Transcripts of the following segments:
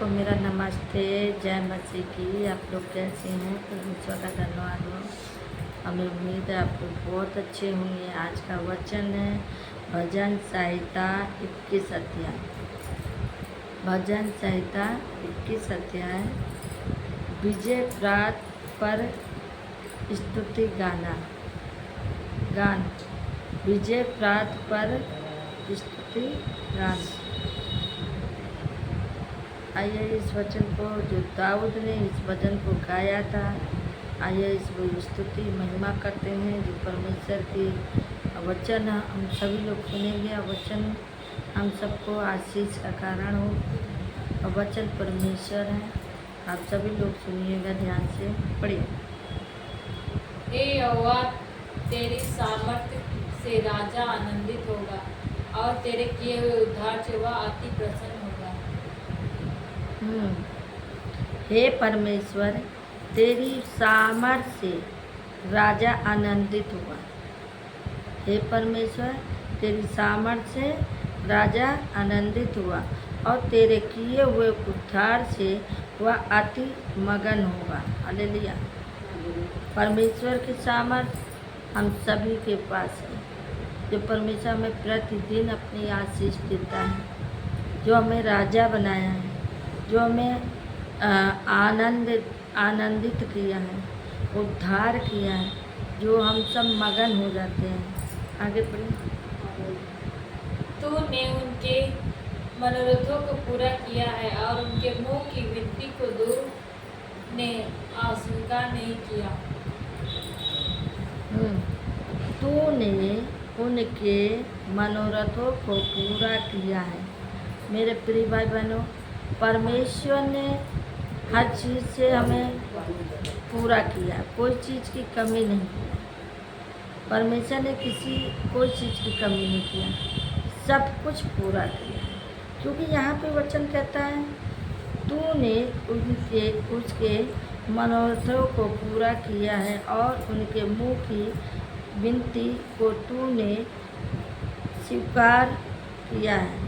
तो मेरा नमस्ते, जय मसीह की। आप लोग कैसे हैं? परमेश्वर का धन्यवाद हो। हमें उम्मीद है आप लोग बहुत अच्छे होंगे। आज का वचन है भजन संहिता 21 अध्याय। भजन संहिता 21 अध्याय। विजय प्रात पर स्तुति गान। विजय प्रात पर स्तुति गान। आइए इस वचन को, जो दाऊद ने इस वचन को गाया था, आइए इसको स्तुति महिमा करते हैं। जो परमेश्वर की वचन हम सभी लोग सुनेंगे, वचन हम सबको आशीष का कारण हो। वचन परमेश्वर है, आप सभी लोग सुनिएगा, ध्यान से पढ़िए। हे यहोवा, तेरी सामर्थ्य से राजा आनंदित होगा और तेरे किए हुए उद्धार से वह अति प्रसन्न होगा। हे परमेश्वर, तेरी सामर्थ्य से राजा आनंदित हुआ। हे परमेश्वर, तेरी सामर्थ्य से राजा आनंदित हुआ और तेरे किए हुए उद्धार से वह अति मगन होगा। हालेलुया। परमेश्वर की सामर्थ्य हम सभी के पास है। जो परमेश्वर हमें प्रतिदिन अपनी आशीष देता है, जो हमें राजा बनाया है, जो हमें आनंदित किया है, उद्धार किया है, जो हम सब मगन हो जाते हैं। आगे पढ़िए। तूने उनके मनोरथों को पूरा किया है और उनके मुंह की विनती को दूर ने अस्वीकार नहीं किया। तूने उनके मनोरथों को पूरा किया है। मेरे प्रिय भाई बहनों, परमेश्वर ने हर चीज़ से हमें पूरा किया, कोई चीज़ की कमी नहीं किया। परमेश्वर ने कोई चीज़ की कमी नहीं किया, सब कुछ पूरा किया। क्योंकि यहाँ पे वचन कहता है तूने उसके मनोरथों को पूरा किया है और उनके मुंह की विनती को तूने स्वीकार किया है।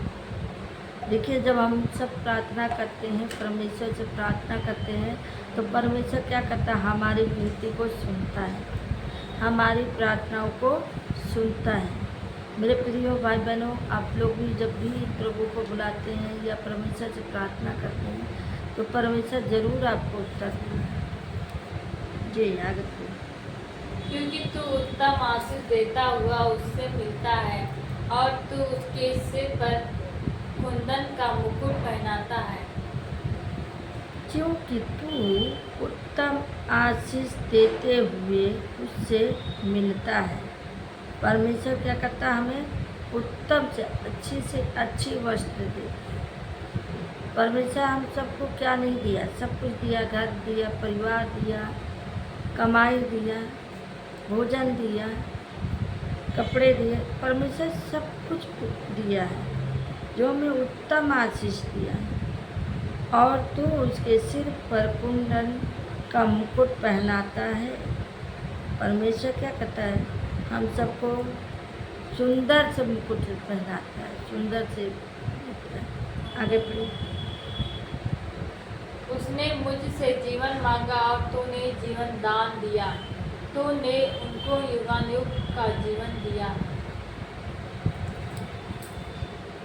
देखिए, जब हम सब प्रार्थना करते हैं, परमेश्वर से प्रार्थना करते हैं, तो परमेश्वर क्या करता है? हमारी विनती को सुनता है, हमारी प्रार्थनाओं को सुनता है। मेरे प्रिय भाई बहनों, आप लोग भी जब भी प्रभु को बुलाते हैं या परमेश्वर से प्रार्थना करते हैं, तो परमेश्वर जरूर आपको उत्तर देगा। जी, आगे क्योंकि तू उत्तम आशीष देता हुआ उससे मिलता है और तू उसके सिर पर कुंदन का मुकुट पहनाता है। क्योंकि तू उत्तम आशीष देते हुए उससे मिलता है। परमेश्वर क्या करता है? हमें उत्तम से अच्छी वस्त्र दे। परमेश्वर हम सबको क्या नहीं दिया? सब कुछ दिया, घर दिया, परिवार दिया, कमाई दिया, भोजन दिया, कपड़े दिए। परमेश्वर सब कुछ दिया है, जो हमें उत्तम आशीष दिया है। और तू उसके सिर पर कुंदन का मुकुट पहनाता है। परमेश्वर क्या करता है? हम सबको सुंदर से मुकुट पहनाता है, सुंदर से। आगे पढ़िए। उसने मुझसे जीवन मांगा और तूने जीवन दान दिया। तूने उनको युगानुयुग का जीवन दिया।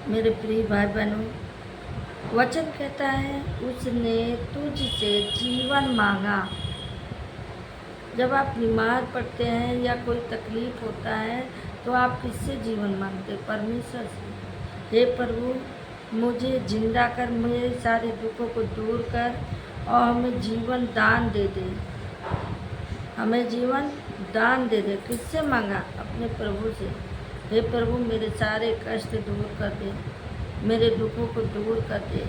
मेरे प्रिय भाई बहनों, वचन कहता है उसने तुझसे जीवन मांगा। जब आप बीमार पड़ते हैं या कोई तकलीफ होता है, तो आप किससे जीवन मांगते? परमेश्वर से। हे प्रभु, मुझे जिंदा कर, मेरे सारे दुखों को दूर कर और हमें जीवन दान दे दे। हमें जीवन दान दे दे। किससे मांगा? अपने प्रभु से। हे प्रभु, मेरे सारे कष्ट दूर कर दे, मेरे दुखों को दूर कर दे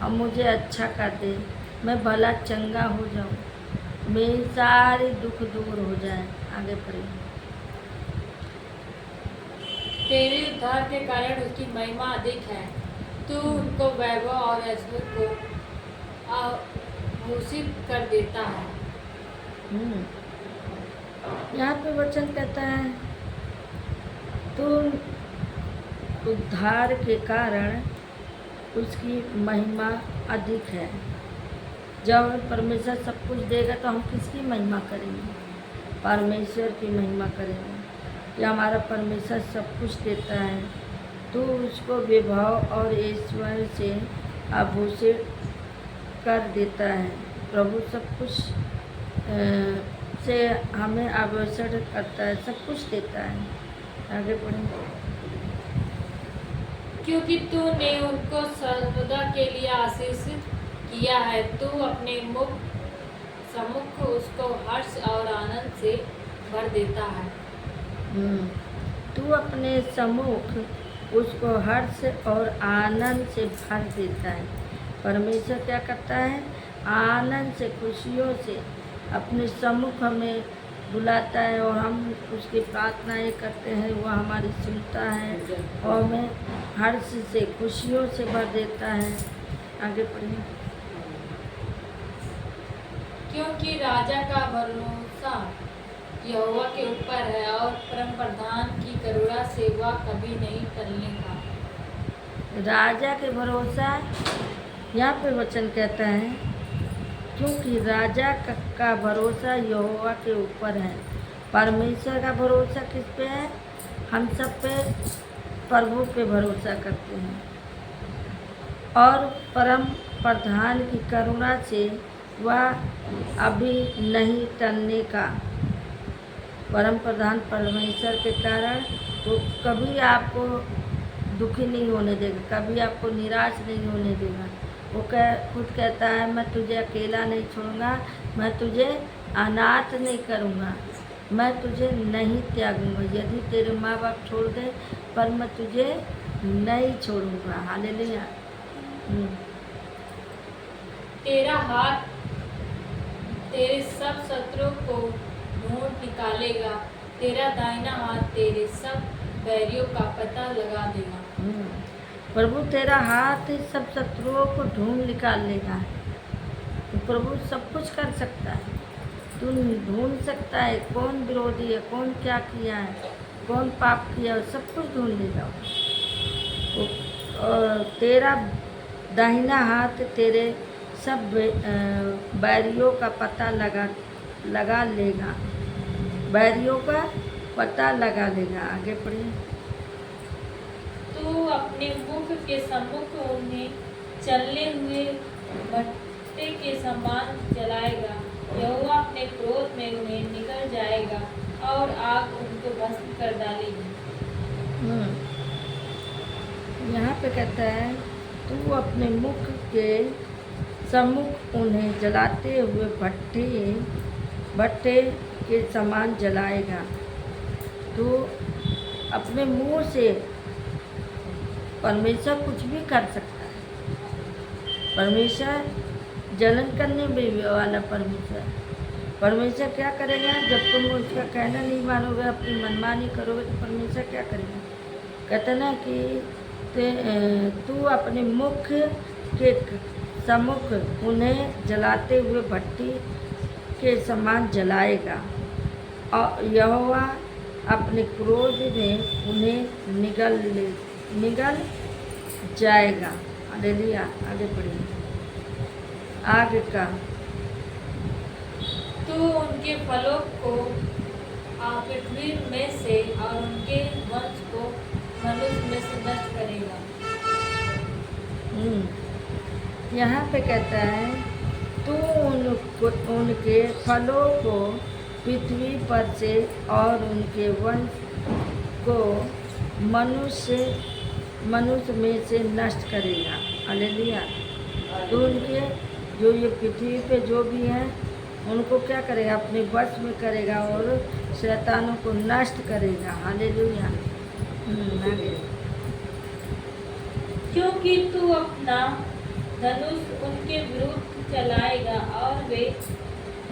और मुझे अच्छा कर दे। मैं भला चंगा हो जाऊं, मेरी सारी दुख दूर हो जाए। आगे बढ़े। तेरे उद्धार के कारण उसकी महिमा अधिक है। तू उनको वैभव और ऐश्वर्य को आभूषित कर देता है। यहाँ पे वचन कहता है तू उद्धार के कारण उसकी महिमा अधिक है। जब हमें परमेश्वर सब कुछ देगा तो हम किसकी महिमा करेंगे? परमेश्वर की महिमा करेंगे कि हमारा परमेश्वर सब कुछ देता है। तू उसको विभव और ऐश्वर्य से आभूषित कर देता है। प्रभु सब कुछ से हमें आभूषित करता है, सब कुछ देता है। आगे पढ़ेंगे। क्योंकि तूने उनको सर्वदा के लिए आशीषित किया है, तू अपने सम्मुख उसको हर्ष और आनंद से भर देता है। तू अपने सम्मुख उसको हर्ष और आनंद से भर देता है। परमेश्वर क्या करता है? आनंद से, खुशियों से अपने सम्मुख हमें बुलाता है और हम उसकी प्रार्थनाएं करते हैं, वह हमारी सुनता है और हमें हर्ष से, खुशियों से भर देता है। आगे पढ़िए। क्योंकि राजा का भरोसा यहोवा के ऊपर है और परम प्रधान की करुणा से वह कभी नहीं टलने का। राजा के भरोसा, यहाँ पे वचन कहता है क्योंकि राजा का भरोसा यहोवा के ऊपर है। परमेश्वर का भरोसा किस पे है? हम सब पे प्रभु पे भरोसा करते हैं और परम प्रधान की करुणा से वह अभी नहीं टलने का। परम प्रधान परमेश्वर के कारण वो कभी आपको दुखी नहीं होने देगा, कभी आपको निराश नहीं होने देगा। वो खुद कहता है, मैं तुझे अकेला नहीं छोड़ूंगा, मैं तुझे अनाथ नहीं करूँगा, मैं तुझे नहीं त्यागूंगा। यदि तेरे माँ बाप छोड़ दे पर मैं तुझे नहीं छोड़ूंगा। हालेलुया। तेरा हाथ तेरे सब शत्रुओं को ढूंढ निकालेगा, तेरा दाहिना हाथ तेरे सब बैरियों का पता लगा देगा। प्रभु तेरा हाथ सब शत्रुओं को ढूंढ निकाल लेगा। तो प्रभु सब कुछ कर सकता है। तू ढूंढ सकता है कौन विरोधी है, कौन क्या किया है, कौन पाप किया है, सब कुछ ढूंढ लेगा। और तेरा दाहिना हाथ तेरे सब बैरियों का पता लगा लेगा, बैरियों का पता लगा लेगा। आगे पढ़िए। तू अपने मुख के सम्मुख उन्हें चलने हुए भट्टे के समान जलाएगा, यहोवा अपने क्रोध में उन्हें निकल जाएगा और आग उनको भस्म कर डालेगी। यहाँ पे कहता है तू अपने मुख के सम्मुख उन्हें जलाते हुए भट्टे के समान जलाएगा। तो अपने मुंह से परमेश्वर कुछ भी कर सकता है। परमेश्वर जलन करने में वाला परमेश्वर क्या करेगा? जब तुम उसका कहना नहीं मानोगे, अपनी मनमानी करोगे तो परमेश्वर क्या करेगा? कहते ना कि तू अपने मुख के सम्मुख उन्हें जलाते हुए भट्टी के समान जलाएगा और यहोवा अपने क्रोध में उन्हें निगल जाएगा। हालेलुया। आगे पढ़िए। आगे का तू उनके फलों को पृथ्वी में से और उनके वंश को मनुष्य में से नष्ट करेगा। यहाँ पे कहता है तू उनके फलों को पृथ्वी पर से और उनके वंश को मनुष्य में से नष्ट करेगा। हालेलुया। तो उनके जो ये पृथ्वी पे जो भी हैं उनको क्या करेगा? अपने वश में करेगा और शैतानों को नष्ट करेगा। हालेलुया। क्योंकि तू अपना धनुष उनके विरुद्ध चलाएगा और वे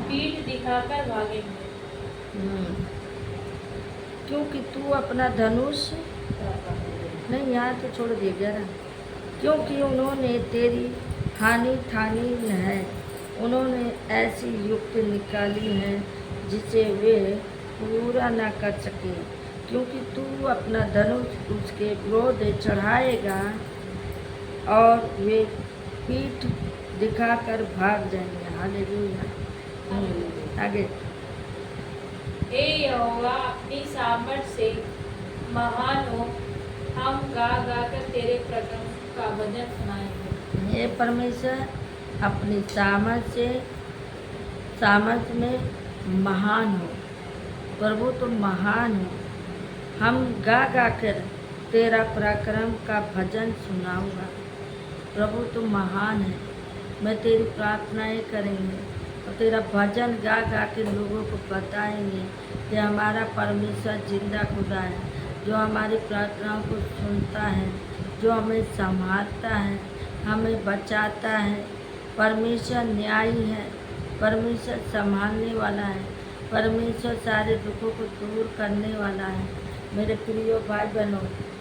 पीठ दिखाकर भागेंगे। क्योंकि तू अपना धनुष नहीं, यहाँ तो छोड़ दिया ना। क्योंकि उन्होंने तेरी हानि ठानी है, उन्होंने ऐसी युक्ति निकाली है जिसे वे पूरा ना कर सके। क्योंकि तू अपना धनुष उसके विरोध चढ़ाएगा और वे पीठ दिखाकर भाग जाएंगे। हालेलुया। आगे। हे यहोवा अपनी सामर्थ से महान हो, हम गा गा कर तेरे प्रशंसा का भजन सुनाएंगे। हे परमेश्वर अपनी सामर्थ में महान हो। प्रभु तुम महान हो। हम गा गा कर तेरा पराक्रम का भजन सुनाऊंगा। प्रभु तुम महान है। मैं तेरी प्रार्थनाएं करेंगे और तेरा भजन गा गा के लोगों को बताएंगे कि हमारा परमेश्वर जिंदा खुदा है, जो हमारी प्रार्थनाओं को सुनता है, जो हमें संभालता है, हमें बचाता है। परमेश्वर न्यायी है, परमेश्वर संभालने वाला है, परमेश्वर सारे दुखों को दूर करने वाला है। मेरे प्रिय भाई बहनों,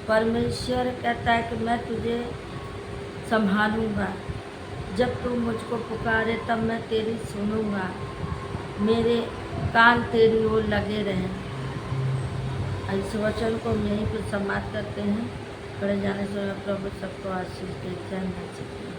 परमेश्वर कहता है कि मैं तुझे संभालूंगा। जब तू मुझको पुकारे तब मैं तेरी सुनूंगा। मेरे कान तेरी ओर लगे रहें। इस वचन को हम यहीं पर समाप्त करते हैं। पढ़े जाने से प्रभु सबको आशीष दे। जय माता दी।